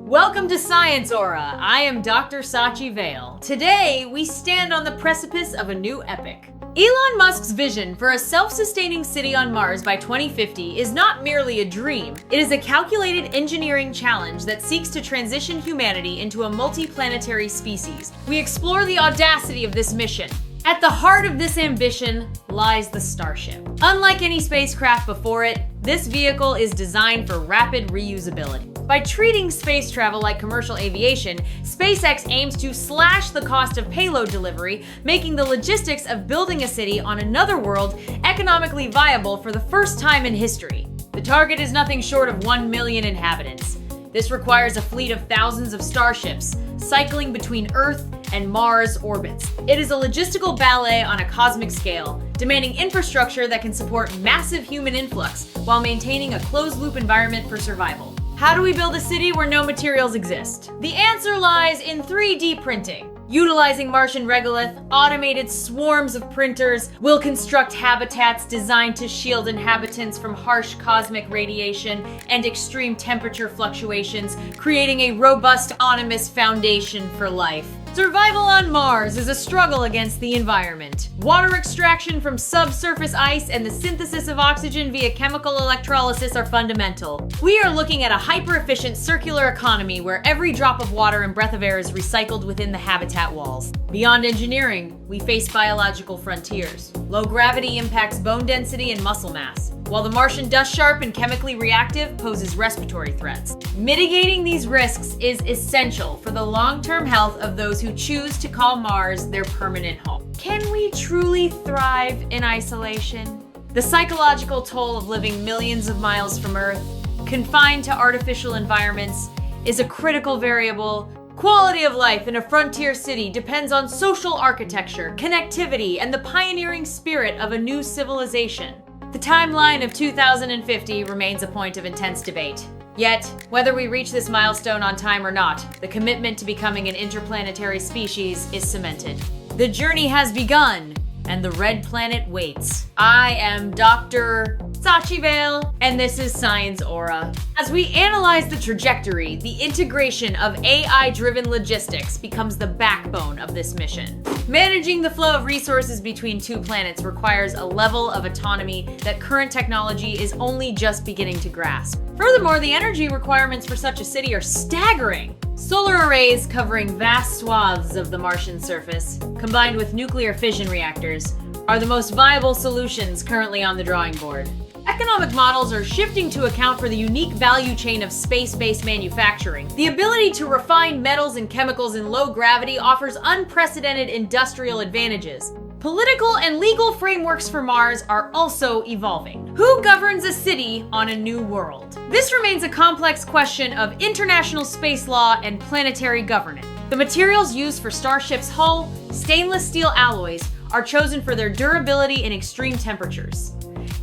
Welcome to Science Aura. I am Dr. Sachi Vale. Today, we stand on the precipice of a new epic. Elon Musk's vision for a self-sustaining city on Mars by 2050 is not merely a dream. It is a calculated engineering challenge that seeks to transition humanity into a multi-planetary species. We explore the audacity of this mission. At the heart of this ambition lies the Starship. Unlike any spacecraft before it, this vehicle is designed for rapid reusability. By treating space travel like commercial aviation, SpaceX aims to slash the cost of payload delivery, making the logistics of building a city on another world economically viable for the first time in history. The target is nothing short of 1 million inhabitants. This requires a fleet of thousands of starships, cycling between Earth and Mars orbits. It is a logistical ballet on a cosmic scale, demanding infrastructure that can support massive human influx while maintaining a closed-loop environment for survival. How do we build a city where no materials exist? The answer lies in 3D printing. Utilizing Martian regolith, automated swarms of printers will construct habitats designed to shield inhabitants from harsh cosmic radiation and extreme temperature fluctuations, creating a robust autonomous foundation for life. Survival on Mars is a struggle against the environment. Water extraction from subsurface ice and the synthesis of oxygen via chemical electrolysis are fundamental. We are looking at a hyper-efficient circular economy where every drop of water and breath of air is recycled within the habitat walls. Beyond engineering, we face biological frontiers. Low gravity impacts bone density and muscle mass, while the Martian dust sharp and chemically reactive poses respiratory threats. Mitigating these risks is essential for the long-term health of those who choose to call Mars their permanent home. Can we truly thrive in isolation? The psychological toll of living millions of miles from Earth, confined to artificial environments, is a critical variable. Quality of life in a frontier city depends on social architecture, connectivity, and the pioneering spirit of a new civilization. The timeline of 2050 remains a point of intense debate. Yet, whether we reach this milestone on time or not, the commitment to becoming an interplanetary species is cemented. The journey has begun, and the red planet waits. I am Dr. Sachi Vale, and this is Science Aura. As we analyze the trajectory, the integration of AI-driven logistics becomes the backbone of this mission. Managing the flow of resources between two planets requires a level of autonomy that current technology is only just beginning to grasp. Furthermore, the energy requirements for such a city are staggering. Solar arrays covering vast swaths of the Martian surface, combined with nuclear fission reactors, are the most viable solutions currently on the drawing board. Economic models are shifting to account for the unique value chain of space-based manufacturing. The ability to refine metals and chemicals in low gravity offers unprecedented industrial advantages. Political and legal frameworks for Mars are also evolving. Who governs a city on a new world? This remains a complex question of international space law and planetary governance. The materials used for Starship's hull, stainless steel alloys, are chosen for their durability in extreme temperatures.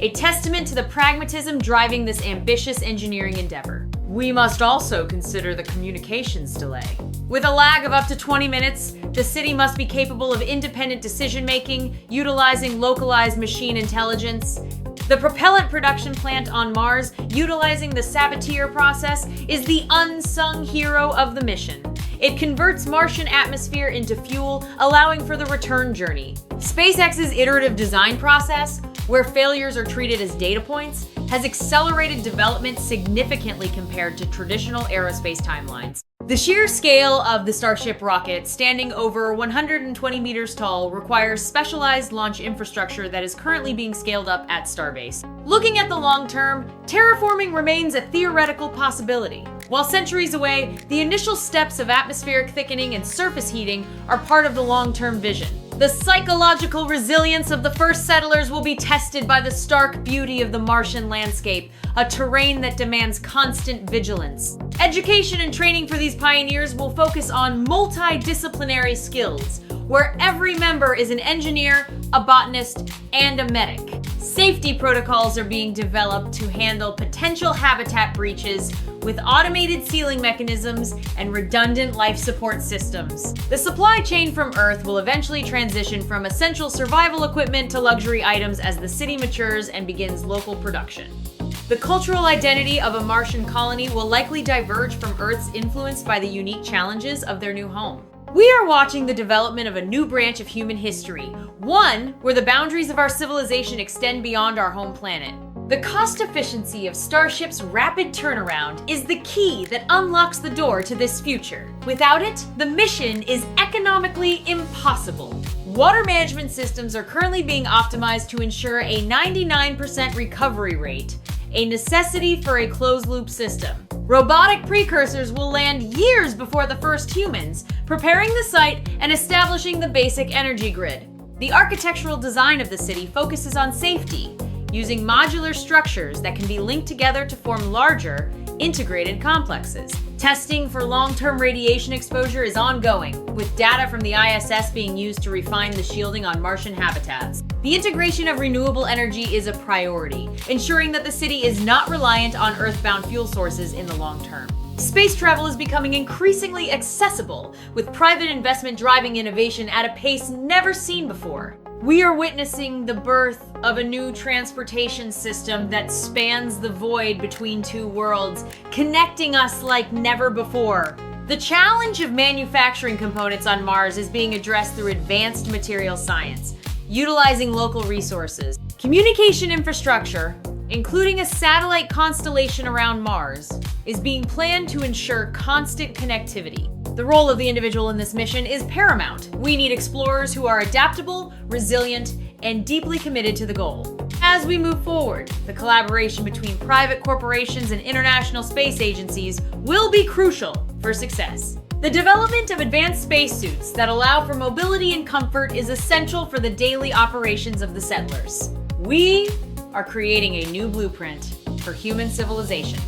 A testament to the pragmatism driving this ambitious engineering endeavor. We must also consider the communications delay. With a lag of up to 20 minutes, the city must be capable of independent decision-making, utilizing localized machine intelligence. The propellant production plant on Mars, utilizing the Saboteur process, is the unsung hero of the mission. It converts Martian atmosphere into fuel, allowing for the return journey. SpaceX's iterative design process, where failures are treated as data points, has accelerated development significantly compared to traditional aerospace timelines. The sheer scale of the Starship rocket, standing over 120 meters tall, requires specialized launch infrastructure that is currently being scaled up at Starbase. Looking at the long term, terraforming remains a theoretical possibility. While centuries away, the initial steps of atmospheric thickening and surface heating are part of the long-term vision. The psychological resilience of the first settlers will be tested by the stark beauty of the Martian landscape, a terrain that demands constant vigilance. Education and training for these pioneers will focus on multidisciplinary skills, where every member is an engineer, a botanist, and a medic. Safety protocols are being developed to handle potential habitat breaches with automated sealing mechanisms and redundant life support systems. The supply chain from Earth will eventually transition from essential survival equipment to luxury items as the city matures and begins local production. The cultural identity of a Martian colony will likely diverge from Earth's, influenced by the unique challenges of their new home. We are watching the development of a new branch of human history, one where the boundaries of our civilization extend beyond our home planet. The cost efficiency of Starship's rapid turnaround is the key that unlocks the door to this future. Without it, the mission is economically impossible. Water management systems are currently being optimized to ensure a 99% recovery rate, a necessity for a closed-loop system. Robotic precursors will land years before the first humans, preparing the site and establishing the basic energy grid. The architectural design of the city focuses on safety, using modular structures that can be linked together to form larger, integrated complexes. Testing for long-term radiation exposure is ongoing, with data from the ISS being used to refine the shielding on Martian habitats. The integration of renewable energy is a priority, ensuring that the city is not reliant on Earth-bound fuel sources in the long term. Space travel is becoming increasingly accessible, with private investment driving innovation at a pace never seen before. We are witnessing the birth of a new transportation system that spans the void between two worlds, connecting us like never before. The challenge of manufacturing components on Mars is being addressed through advanced material science, utilizing local resources. Communication infrastructure, including a satellite constellation around Mars, is being planned to ensure constant connectivity. The role of the individual in this mission is paramount. We need explorers who are adaptable, resilient, and deeply committed to the goal. As we move forward, the collaboration between private corporations and international space agencies will be crucial for success. The development of advanced spacesuits that allow for mobility and comfort is essential for the daily operations of the settlers. We are creating a new blueprint for human civilization,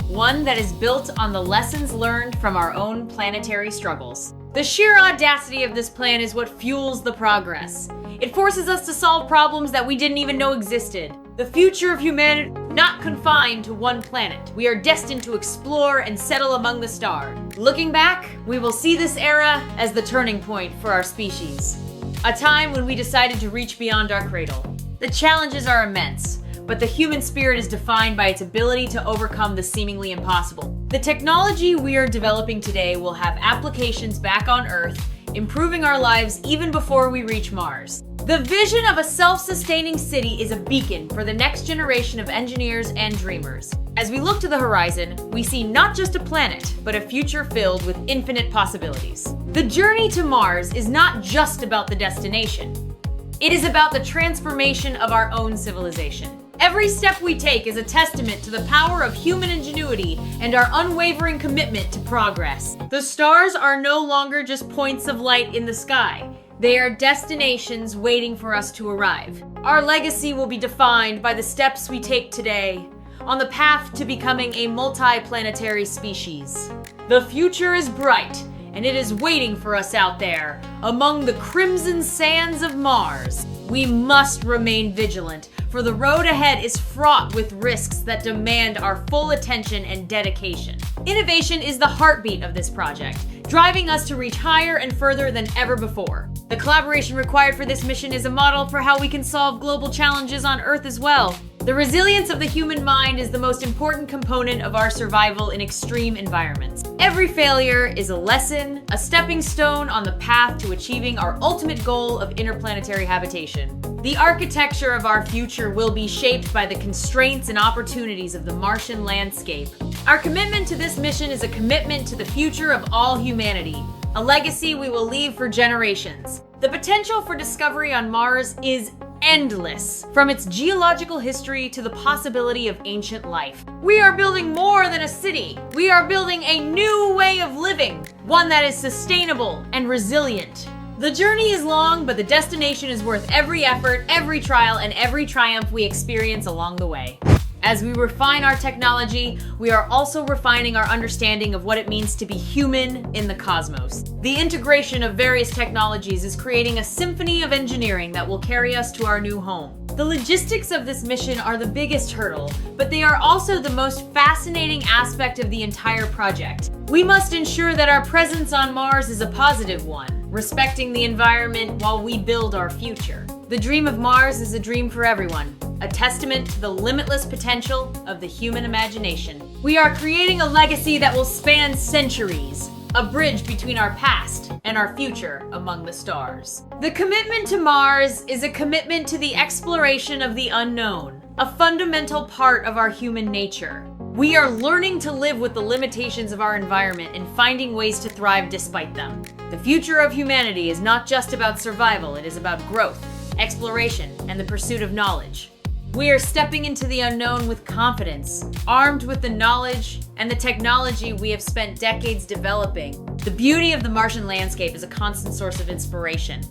one that is built on the lessons learned from our own planetary struggles. The sheer audacity of this plan is what fuels the progress. It forces us to solve problems that we didn't even know existed. The future of humanity is not confined to one planet. We are destined to explore and settle among the stars. Looking back, we will see this era as the turning point for our species. A time when we decided to reach beyond our cradle. The challenges are immense, but the human spirit is defined by its ability to overcome the seemingly impossible. The technology we are developing today will have applications back on Earth, improving our lives even before we reach Mars. The vision of a self-sustaining city is a beacon for the next generation of engineers and dreamers. As we look to the horizon, we see not just a planet, but a future filled with infinite possibilities. The journey to Mars is not just about the destination. It is about the transformation of our own civilization. Every step we take is a testament to the power of human ingenuity and our unwavering commitment to progress. The stars are no longer just points of light in the sky. They are destinations waiting for us to arrive. Our legacy will be defined by the steps we take today on the path to becoming a multi-planetary species. The future is bright, and it is waiting for us out there, among the crimson sands of Mars. We must remain vigilant, for the road ahead is fraught with risks that demand our full attention and dedication. Innovation is the heartbeat of this project, driving us to reach higher and further than ever before. The collaboration required for this mission is a model for how we can solve global challenges on Earth as well. The resilience of the human mind is the most important component of our survival in extreme environments. Every failure is a lesson, a stepping stone on the path to achieving our ultimate goal of interplanetary habitation. The architecture of our future will be shaped by the constraints and opportunities of the Martian landscape. Our commitment to this mission is a commitment to the future of all humanity, a legacy we will leave for generations. The potential for discovery on Mars is endless, from its geological history to the possibility of ancient life. We are building more than a city. We are building a new way of living, one that is sustainable and resilient. The journey is long, but the destination is worth every effort, every trial, and every triumph we experience along the way. As we refine our technology, we are also refining our understanding of what it means to be human in the cosmos. The integration of various technologies is creating a symphony of engineering that will carry us to our new home. The logistics of this mission are the biggest hurdle, but they are also the most fascinating aspect of the entire project. We must ensure that our presence on Mars is a positive one, respecting the environment while we build our future. The dream of Mars is a dream for everyone, a testament to the limitless potential of the human imagination. We are creating a legacy that will span centuries, a bridge between our past and our future among the stars. The commitment to Mars is a commitment to the exploration of the unknown, a fundamental part of our human nature. We are learning to live with the limitations of our environment and finding ways to thrive despite them. The future of humanity is not just about survival, it is about growth, exploration, and the pursuit of knowledge. We are stepping into the unknown with confidence, armed with the knowledge and the technology we have spent decades developing. The beauty of the Martian landscape is a constant source of inspiration,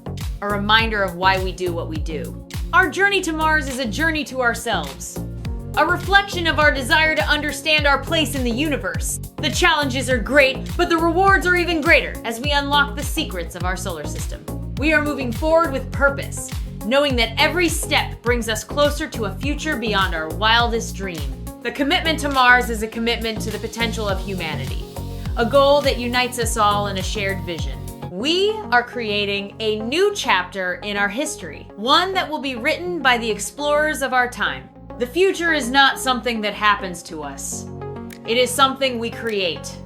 a reminder of why we do what we do. Our journey to Mars is a journey to ourselves, a reflection of our desire to understand our place in the universe. The challenges are great, but the rewards are even greater as we unlock the secrets of our solar system. We are moving forward with purpose, knowing that every step brings us closer to a future beyond our wildest dream. The commitment to Mars is a commitment to the potential of humanity, a goal that unites us all in a shared vision. We are creating a new chapter in our history, one that will be written by the explorers of our time. The future is not something that happens to us. It is something we create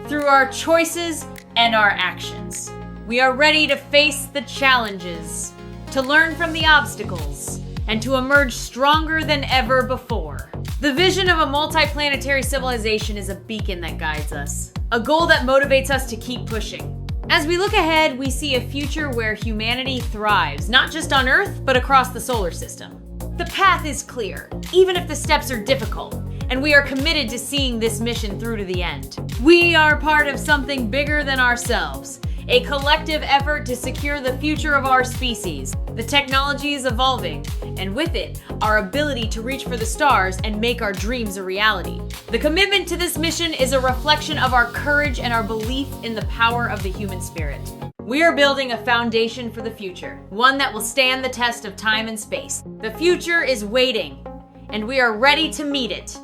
through our choices and our actions. We are ready to face the challenges, to learn from the obstacles, and to emerge stronger than ever before. The vision of a multi-planetary civilization is a beacon that guides us, a goal that motivates us to keep pushing. As we look ahead, we see a future where humanity thrives, not just on Earth, but across the solar system. The path is clear, even if the steps are difficult, and we are committed to seeing this mission through to the end. We are part of something bigger than ourselves, a collective effort to secure the future of our species. The technology is evolving, and with it, our ability to reach for the stars and make our dreams a reality. The commitment to this mission is a reflection of our courage and our belief in the power of the human spirit. We are building a foundation for the future, one that will stand the test of time and space. The future is waiting, and we are ready to meet it,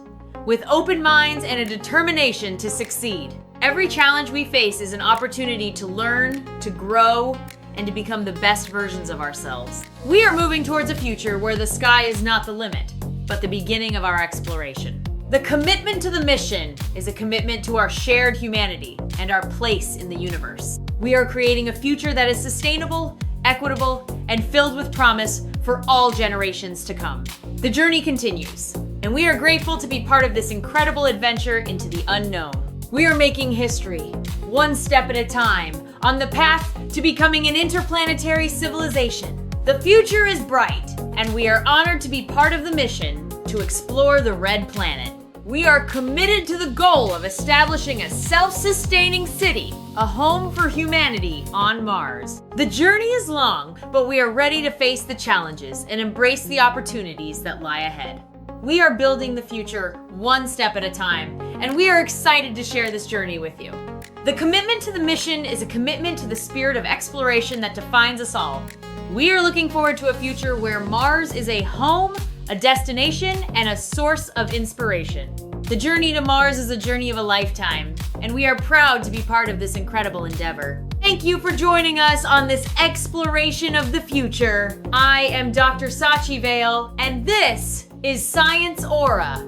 with open minds and a determination to succeed. Every challenge we face is an opportunity to learn, to grow, and to become the best versions of ourselves. We are moving towards a future where the sky is not the limit, but the beginning of our exploration. The commitment to the mission is a commitment to our shared humanity and our place in the universe. We are creating a future that is sustainable, equitable, and filled with promise for all generations to come. The journey continues, and we are grateful to be part of this incredible adventure into the unknown. We are making history, one step at a time, on the path to becoming an interplanetary civilization. The future is bright, and we are honored to be part of the mission to explore the Red Planet. We are committed to the goal of establishing a self-sustaining city, a home for humanity on Mars. The journey is long, but we are ready to face the challenges and embrace the opportunities that lie ahead. We are building the future one step at a time, and we are excited to share this journey with you. The commitment to the mission is a commitment to the spirit of exploration that defines us all. We are looking forward to a future where Mars is a home, a destination, and a source of inspiration. The journey to Mars is a journey of a lifetime, and we are proud to be part of this incredible endeavor. Thank you for joining us on this exploration of the future. I am Dr. Sachi Vale, and this is Science Aura.